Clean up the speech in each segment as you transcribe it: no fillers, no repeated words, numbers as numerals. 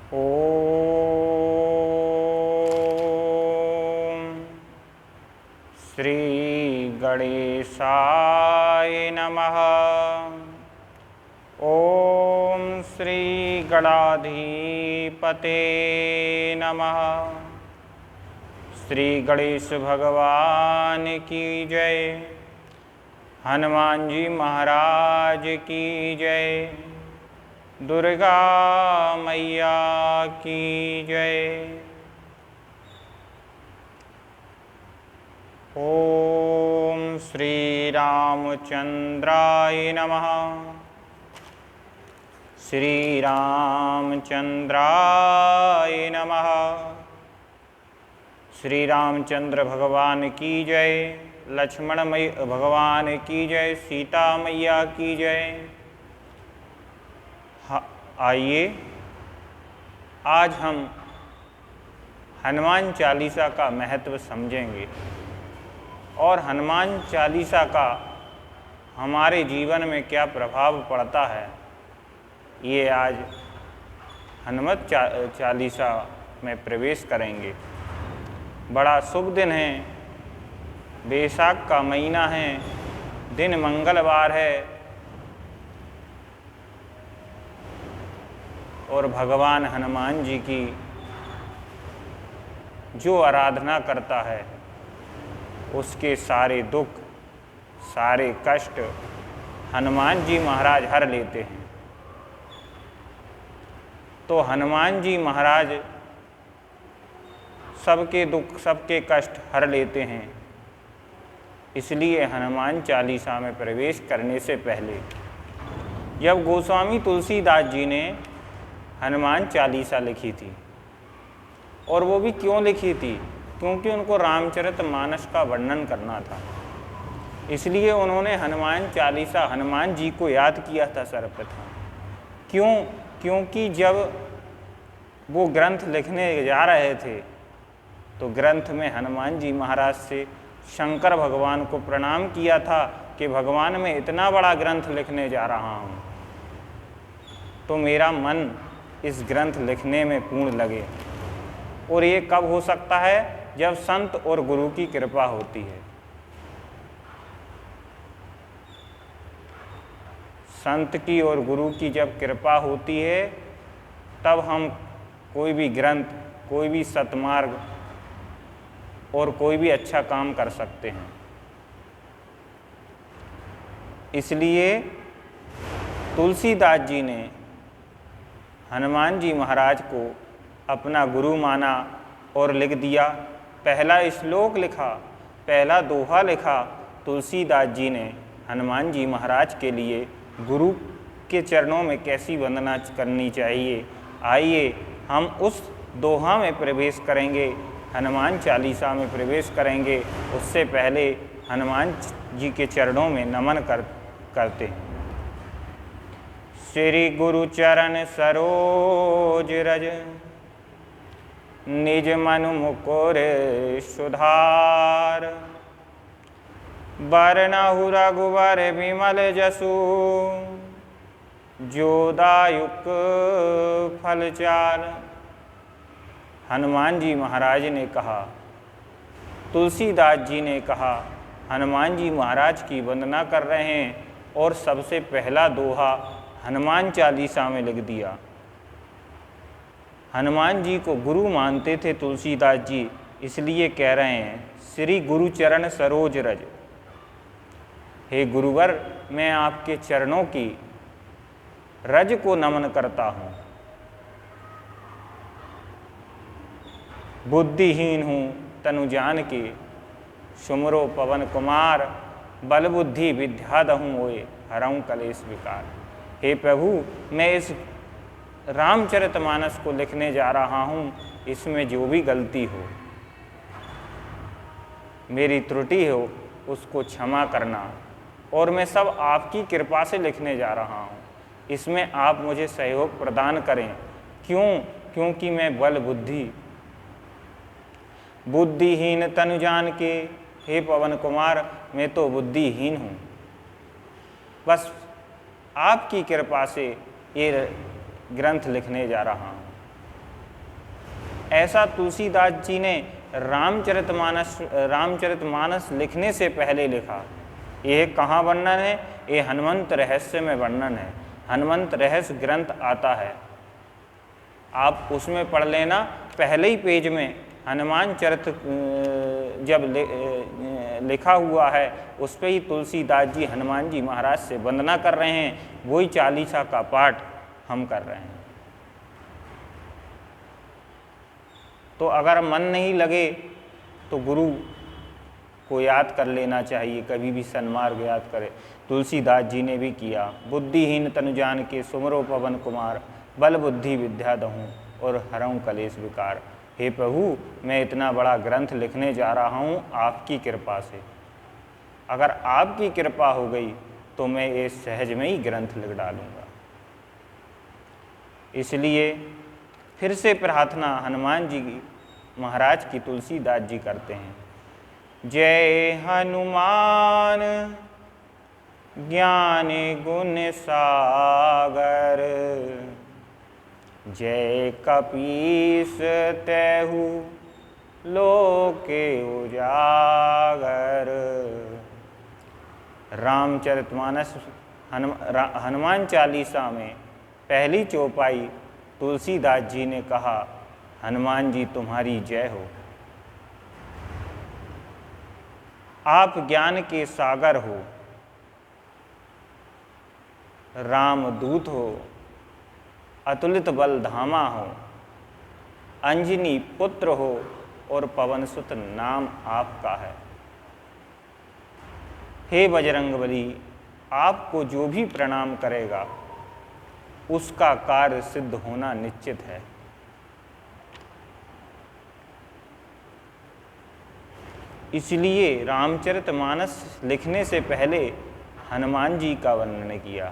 ओम श्री गणेशाय नमः। ओम श्री गणाधिपते नमः। श्री गणेश भगवान की जय। हनुमान जी महाराज की जय। दुर्गा मैया की जय। ओम श्री रामचंद्राय नमः। श्री रामचंद्राय नमः। श्री रामचंद्र भगवान की जय। लक्ष्मण भगवान की जय। सीता मैया की जय। आइए आज हम हनुमान चालीसा का महत्व समझेंगे और हनुमान चालीसा का हमारे जीवन में क्या प्रभाव पड़ता है, ये आज हनुमत चालीसा में प्रवेश करेंगे। बड़ा शुभ दिन है, बैसाख का महीना है, दिन मंगलवार है और भगवान हनुमान जी की जो आराधना करता है उसके सारे दुख, सारे कष्ट हनुमान जी महाराज हर लेते हैं। तो हनुमान जी महाराज सबके दुख, सबके कष्ट हर लेते हैं। इसलिए हनुमान चालीसा में प्रवेश करने से पहले जब गोस्वामी तुलसीदास जी ने हनुमान चालीसा लिखी थी, और वो भी क्यों लिखी थी, क्योंकि उनको रामचरितमानस का वर्णन करना था। इसलिए उन्होंने हनुमान चालीसा हनुमान जी को याद किया था सर्वप्रथम। क्यों? क्योंकि जब वो ग्रंथ लिखने जा रहे थे तो ग्रंथ में हनुमान जी महाराज से शंकर भगवान को प्रणाम किया था कि भगवान मैं इतना बड़ा ग्रंथ लिखने जा रहा हूँ, तो मेरा मन इस ग्रंथ लिखने में पूर्ण लगे। और ये कब हो सकता है? जब संत और गुरु की कृपा होती है। संत की और गुरु की जब कृपा होती है तब हम कोई भी ग्रंथ, कोई भी सत्मार्ग और कोई भी अच्छा काम कर सकते हैं। इसलिए तुलसीदास जी ने हनुमान जी महाराज को अपना गुरु माना और लिख दिया। पहला श्लोक लिखा, पहला दोहा लिखा। तुलसीदास जी ने हनुमान जी महाराज के लिए गुरु के चरणों में कैसी वंदना करनी चाहिए, आइए हम उस दोहा में प्रवेश करेंगे, हनुमान चालीसा में प्रवेश करेंगे। उससे पहले हनुमान जी के चरणों में नमन करते हैं। श्री गुरु चरण सरोज रज, निज मनु मुकुर सुधार। बरनहु रघुवर विमल जसु, जो दायुक फल चार। हनुमान जी महाराज ने कहा, तुलसीदास जी ने कहा, हनुमान जी महाराज की वंदना कर रहे हैं और सबसे पहला दोहा हनुमान चालीसा में लिख दिया। हनुमान जी को गुरु मानते थे तुलसीदास जी, इसलिए कह रहे हैं श्री गुरु चरण सरोज रज। हे गुरुवर, मैं आपके चरणों की रज को नमन करता हूँ। बुद्धिहीन हूँ तनु जान के, सुमरो पवन कुमार। बल बुद्धि विद्या दहूँ मोए, हरऊँ कलेश विकार। हे प्रभु, मैं इस रामचरितमानस को लिखने जा रहा हूँ, इसमें जो भी गलती हो, मेरी त्रुटि हो, उसको क्षमा करना। और मैं सब आपकी कृपा से लिखने जा रहा हूँ, इसमें आप मुझे सहयोग प्रदान करें। क्यों? क्योंकि मैं बल बुद्धिहीन तनु जान के, हे पवन कुमार, मैं तो बुद्धिहीन हूँ। बस आपकी कृपा से ये ग्रंथ लिखने जा रहा हूँ। ऐसा तुलसीदास जी ने रामचरितमानस लिखने से पहले लिखा। यह कहाँ वर्णन है? ये हनुमंत रहस्य में वर्णन है। हनुमंत रहस्य ग्रंथ आता है, आप उसमें पढ़ लेना। पहले ही पेज में हनुमान चरित जब लिखा हुआ है, उस पर ही तुलसीदास जी हनुमान जी महाराज से वंदना कर रहे हैं। वही चालीसा का पाठ हम कर रहे हैं। तो अगर मन नहीं लगे तो गुरु को याद कर लेना चाहिए, कभी भी सन्मार्ग याद करे। तुलसीदास जी ने भी किया। बुद्धिहीन तनु जान के सुमरो पवन कुमार, बल बुद्धि विद्या दहूँ और हरऊँ कलेश विकार। हे प्रभु, मैं इतना बड़ा ग्रंथ लिखने जा रहा हूँ आपकी कृपा से। अगर आपकी कृपा हो गई तो मैं ये सहज में ही ग्रंथ लिख डालूँगा। इसलिए फिर से प्रार्थना हनुमान जी महाराज की तुलसीदास जी करते हैं। जय हनुमान ज्ञान गुण सागर, जय कपीस तेहु लोके उजागर। रामचरितमानस हनुमान चालीसा में पहली चौपाई तुलसीदास जी ने कहा, हनुमान जी तुम्हारी जय हो। आप ज्ञान के सागर हो, रामदूत हो, अतुलित बल धामा हो, अंजनी पुत्र हो और पवनसुत नाम आपका है। हे बजरंगबली, आपको जो भी प्रणाम करेगा उसका कार्य सिद्ध होना निश्चित है। इसलिए रामचरितमानस लिखने से पहले हनुमान जी का वर्णन किया।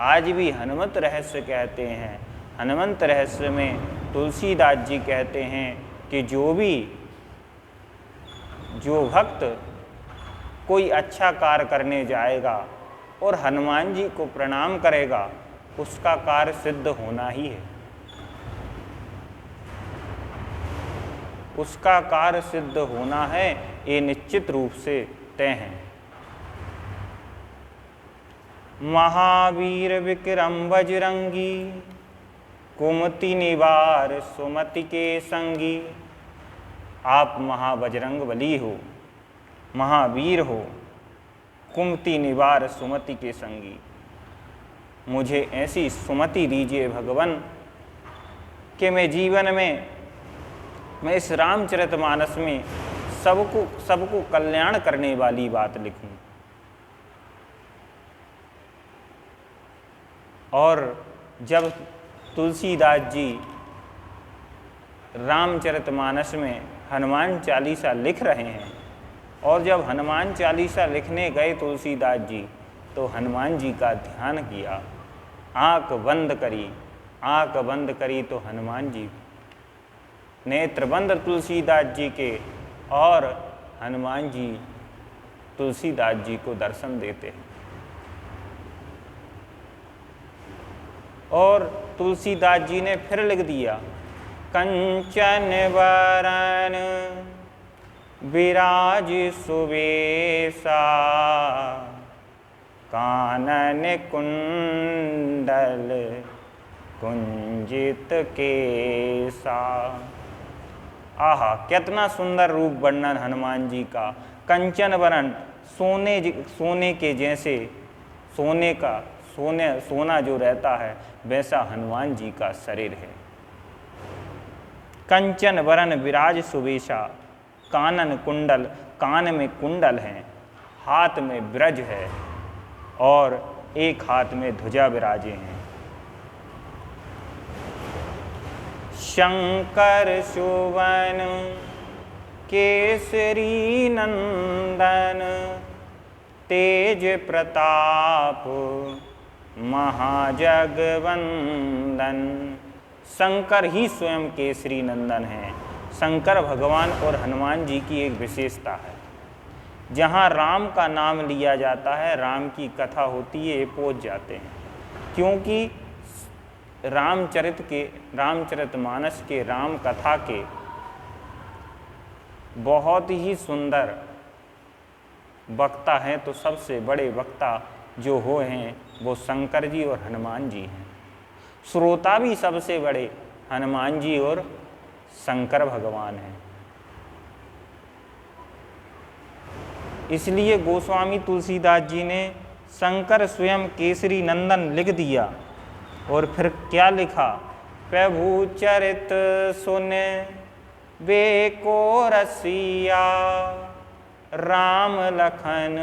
आज भी हनुमत रहस्य कहते हैं। हनुमंत रहस्य में तुलसीदास जी कहते हैं कि जो भक्त कोई अच्छा कार्य करने जाएगा और हनुमान जी को प्रणाम करेगा, उसका कार्य सिद्ध होना ही है। उसका कार्य सिद्ध होना है, ये निश्चित रूप से तय है। महावीर विक्रम बजरंगी, कुमति निवार सुमति के संगी। आप महाबजरंग बली हो, महावीर हो, कुमति निवार सुमति के संगी। मुझे ऐसी सुमति दीजिए भगवान कि मैं जीवन में मैं इस रामचरितमानस में सबको कल्याण करने वाली बात लिखूं। और जब तुलसीदास जी रामचरितमानस में हनुमान चालीसा लिख रहे हैं और जब हनुमान चालीसा लिखने गए तुलसीदास जी, तो हनुमान जी का ध्यान किया। आँख बंद करी तो हनुमान जी नेत्र बंद तुलसीदास जी के, और हनुमान जी तुलसीदास जी को दर्शन देते हैं। और तुलसीदास जी ने फिर लिख दिया, कंचन वरन विराज सुवेशा, कानन कुंडल कुंजित केसा। आहा, कितना सुंदर रूप वर्णन हनुमान जी का। कंचन वरण, सोने के जैसे, सोना जो रहता है वैसा हनुमान जी का शरीर है। कंचन वरण विराज सुवेशा, कानन कुंडल, कान में कुंडल हैं, हाथ में ब्रज है और एक हाथ में ध्वजा विराजे हैं। शंकर सुवन केसरी नंदन, तेज प्रताप महाजगवंदन। शंकर ही स्वयं केसरी नंदन हैं। शंकर भगवान और हनुमान जी की एक विशेषता है। जहाँ राम का नाम लिया जाता है, राम की कथा होती है, ये पहुँच जाते हैं। क्योंकि रामचरितमानस के राम कथा के बहुत ही सुंदर वक्ता हैं, तो सबसे बड़े वक्ता जो हो हैं वो शंकर जी और हनुमान जी हैं। श्रोता भी सबसे बड़े हनुमान जी और शंकर भगवान हैं। इसलिए गोस्वामी तुलसीदास जी ने शंकर स्वयं केसरी नंदन लिख दिया और फिर क्या लिखा, प्रभु चरित सुन बेको रसिया, राम लखन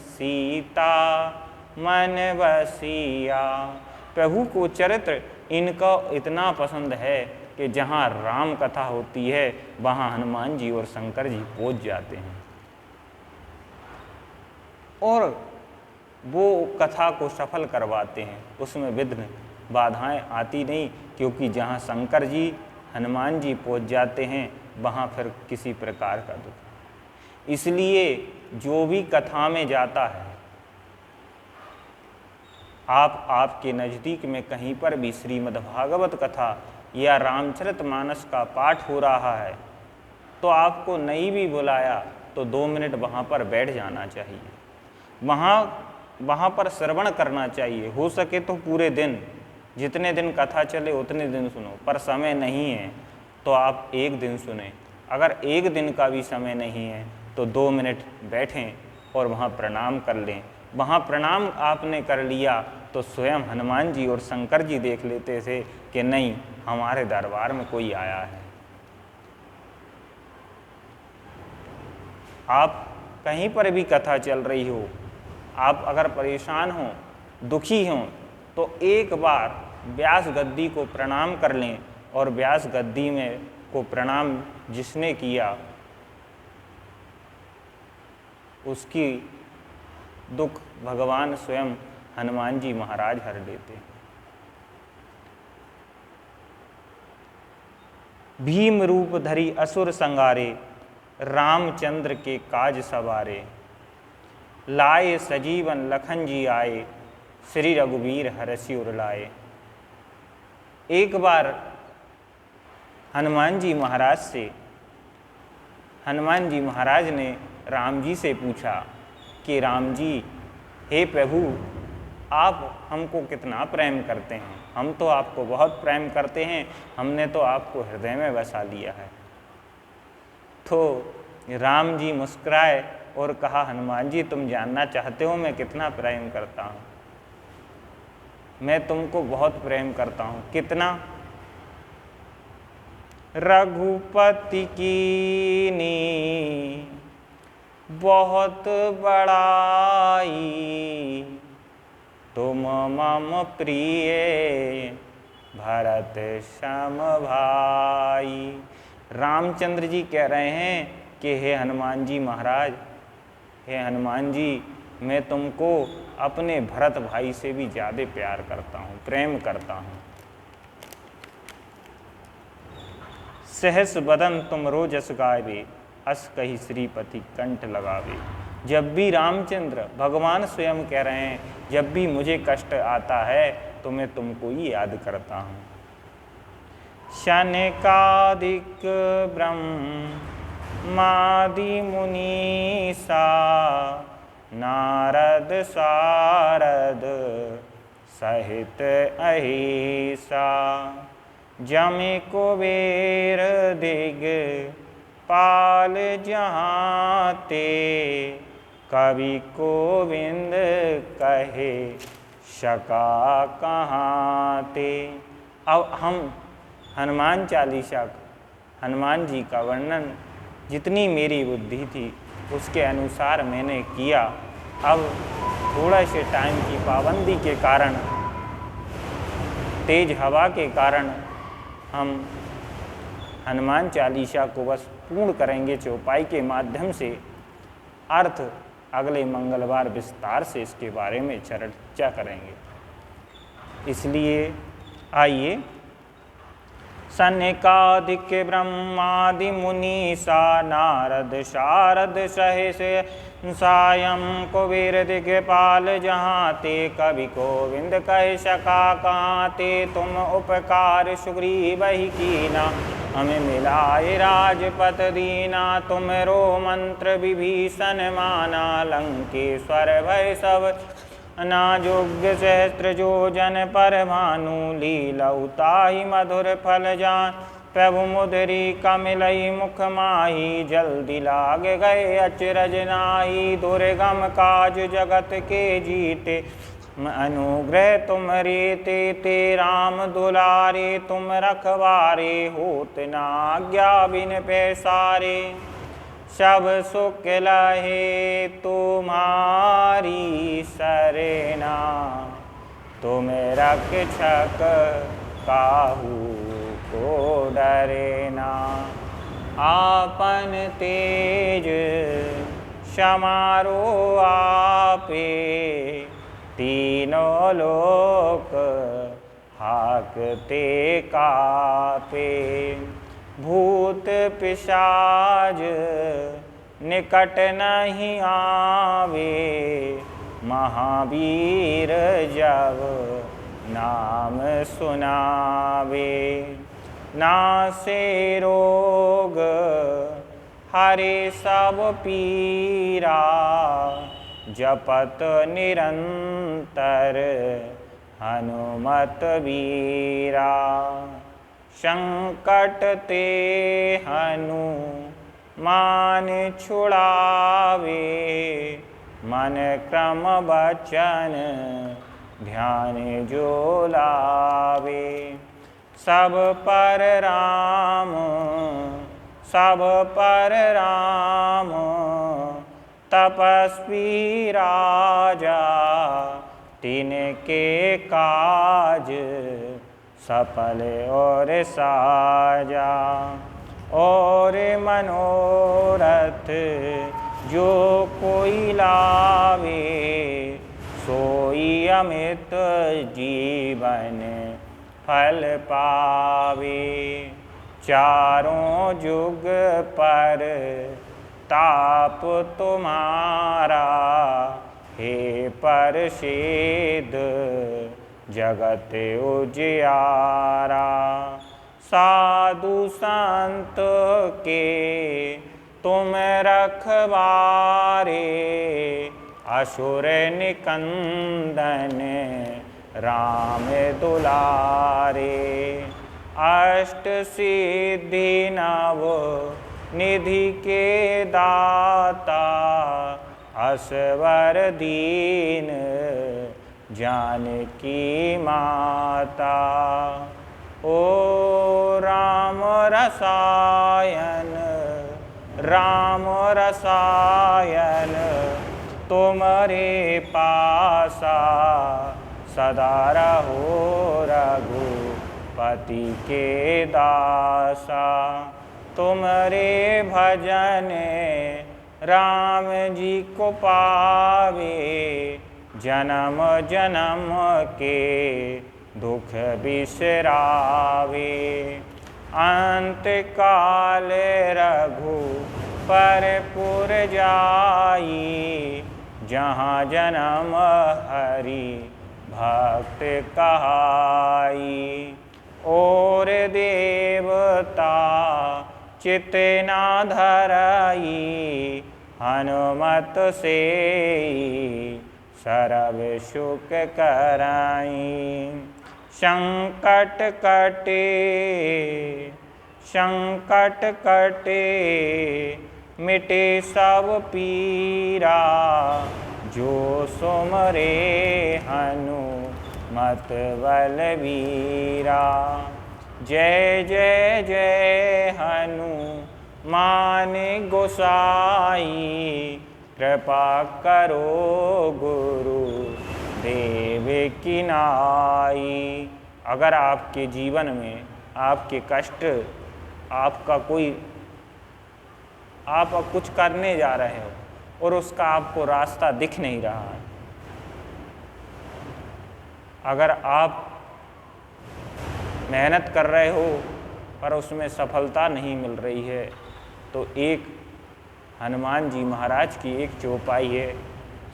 सीता मन बसिया। प्रभु को चरित्र इनका इतना पसंद है कि जहाँ राम कथा होती है वहाँ हनुमान जी और शंकर जी पहुँच जाते हैं और वो कथा को सफल करवाते हैं। उसमें विघ्न बाधाएं आती नहीं, क्योंकि जहाँ शंकर जी हनुमान जी पहुँच जाते हैं वहाँ फिर किसी प्रकार का दुख। इसलिए जो भी कथा में जाता है, आपके नज़दीक में कहीं पर भी श्रीमद्भागवत कथा या रामचरितमानस का पाठ हो रहा है तो आपको नहीं भी बुलाया तो 2 मिनट वहाँ पर बैठ जाना चाहिए, वहाँ पर श्रवण करना चाहिए। हो सके तो पूरे दिन, जितने दिन कथा चले उतने दिन सुनो, पर समय नहीं है तो आप 1 दिन सुने। अगर 1 दिन का भी समय नहीं है तो 2 मिनट बैठें और वहाँ प्रणाम कर लें। वहाँ प्रणाम आपने कर लिया तो स्वयं हनुमान जी और शंकर जी देख लेते थे कि नहीं, हमारे दरबार में कोई आया है। आप कहीं पर भी कथा चल रही हो, आप अगर परेशान हो, दुखी हो, तो एक बार व्यास गद्दी को प्रणाम कर लें और व्यास गद्दी में को प्रणाम जिसने किया उसकी दुख भगवान स्वयं हनुमान जी महाराज हर लेते हैं। भीम रूप धरी असुर संगारे, रामचंद्र के काज सवारे, लाए सजीवन लखन जी आए, श्री रघुवीर हरषि उर लाए। एक बार हनुमान जी महाराज ने राम जी से पूछा कि राम जी, हे प्रभु, आप हमको कितना प्रेम करते हैं, हम तो आपको बहुत प्रेम करते हैं, हमने तो आपको हृदय में बसा लिया है। तो राम जी मुस्कुराए और कहा, हनुमान जी, तुम जानना चाहते हो मैं कितना प्रेम करता हूँ? मैं तुमको बहुत प्रेम करता हूँ। कितना? रघुपति कीनी बहुत बड़ाई, तुम मम प्रिय भरत सम भाई। रामचंद्र जी कह रहे हैं कि हे हनुमान जी महाराज, हे हनुमान जी, मैं तुमको अपने भरत भाई से भी ज़्यादा प्यार करता हूँ, प्रेम करता हूँ। सहस बदन तुम रोजस गावे, अस कही श्रीपति कंठ लगावे। जब भी रामचंद्र भगवान स्वयं कह रहे हैं, जब भी मुझे कष्ट आता है तो मैं तुमको ही याद करता हूँ। शनकादिक ब्रह्मादि मुनीसा, नारद सारद सहित अहिसा, जमि कुबेर दिग पाल जहाँ ते, कवि गोविंद कहे शका कहाँ ते। अब हम हनुमान चालीसा, हनुमान जी का वर्णन जितनी मेरी बुद्धि थी उसके अनुसार मैंने किया। अब थोड़ा से टाइम की पाबंदी के कारण, तेज हवा के कारण हम हनुमान चालीसा को बस पूर्ण करेंगे चौपाई के माध्यम से। अर्थ अगले मंगलवार विस्तार से इसके बारे में चर्चा करेंगे। इसलिए आइए सनकादिक ब्रह्मादि मुनीसा नारद शारद सहिष सायं कुबेर दिग्पाल जहाँ ते कवि गोविंद कह सका कहाँ ते तुम उपकार सुग्रीव ही कीना हमें मिलाए राजपत दीना तुमरो मंत्र विभीषण माना लंकेश्वर भय सब अनायोग्य सहस्त्र जो जन पर भानु लीलौताहि मधुर फल जान प्रभु मुदरी कमिलई मुख माही जल्दी लाग गए अचरज नाई दुर्गम काज जगत के जीते अनुग्रह तुम रे ते राम दुलारे तुम रखवारे होत न आज्ञा बिन पैसारे सब सुख लहे तुम्हारी सरेना तुम रक्षक काहू को डरेना आपन तेज समारो आपे तीनों लोक हाकते कापे भूत पिशाच निकट नहीं आवे महावीर जब नाम सुनावे नासे रोग हरे सब पीरा जपत निरंतर हनुमत वीरा संकट ते हनुमान छुड़ावे मन क्रम बचन ध्यान जो लावे सब पर राम तपस्वी राजा तिनके काज सफल और साजा और मनोरथ जो कोई लावे सोई अमित जीवन फल पावे चारों जुग पर ताप तुम्हारा हे परसिद्ध जगत उजियारा साधु संत के तुम रखवारे असुर निकंदन राम दुलारे अष्ट सिद्धि नव निधि के दाता असवर दीन जानकी माता ओ राम रसायन तुम्हारे पासा सदा रहो रघुपति के दासा तुम्हारे भजन राम जी को पावे जन्म जन्म के दुख बिसरावे अंत काल रघु पर पुर जाई जहाँ जन्म हरि भक्त कहाई और देवता चितना धराई हनुमत से सर्व सुख कराई संकट कटे मिटे सब पीरा जो सुमरे हनुमत बलवीरा जय जय जय हनुमान गोसाई कृपा करो गुरु देव की नाई। अगर आपके जीवन में आपके कष्ट आप कुछ करने जा रहे हो और उसका आपको रास्ता दिख नहीं रहा है, अगर आप मेहनत कर रहे हो पर उसमें सफलता नहीं मिल रही है, तो एक हनुमान जी महाराज की एक चौपाई है,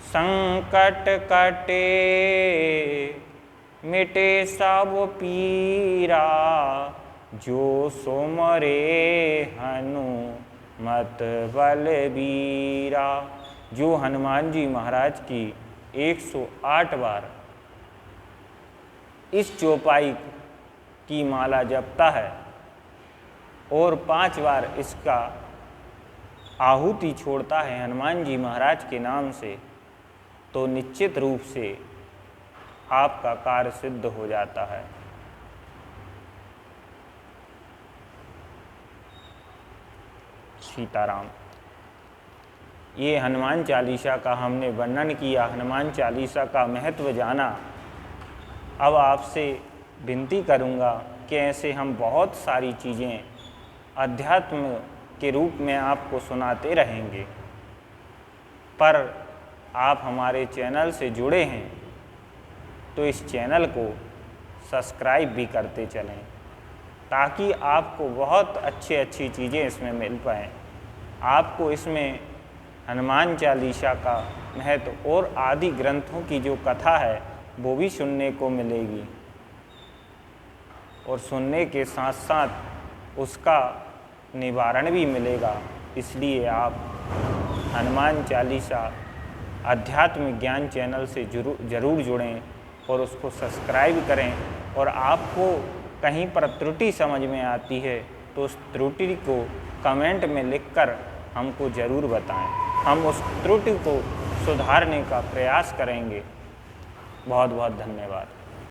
संकट कटे मिटे सब पीरा, जो सोमरे हनुमत बलबीरा। जो हनुमान जी महाराज की 108 बार इस चौपाई की माला जपता है और 5 बार इसका आहुति छोड़ता है हनुमान जी महाराज के नाम से, तो निश्चित रूप से आपका कार्य सिद्ध हो जाता है। सीताराम। ये हनुमान चालीसा का हमने वर्णन किया, हनुमान चालीसा का महत्व जाना। अब आपसे विनती करूँगा कि ऐसे हम बहुत सारी चीज़ें अध्यात्म के रूप में आपको सुनाते रहेंगे, पर आप हमारे चैनल से जुड़े हैं तो इस चैनल को सब्सक्राइब भी करते चलें, ताकि आपको बहुत अच्छी चीज़ें इसमें मिल पाएँ। आपको इसमें हनुमान चालीसा का महत्व और आदि ग्रंथों की जो कथा है वो भी सुनने को मिलेगी, और सुनने के साथ साथ उसका निवारण भी मिलेगा। इसलिए आप हनुमान चालीसा अध्यात्म ज्ञान चैनल से जरूर जुड़ें और उसको सब्सक्राइब करें। और आपको कहीं पर त्रुटि समझ में आती है तो उस त्रुटि को कमेंट में लिखकर हमको ज़रूर बताएं, हम उस त्रुटि को सुधारने का प्रयास करेंगे। बहुत बहुत धन्यवाद।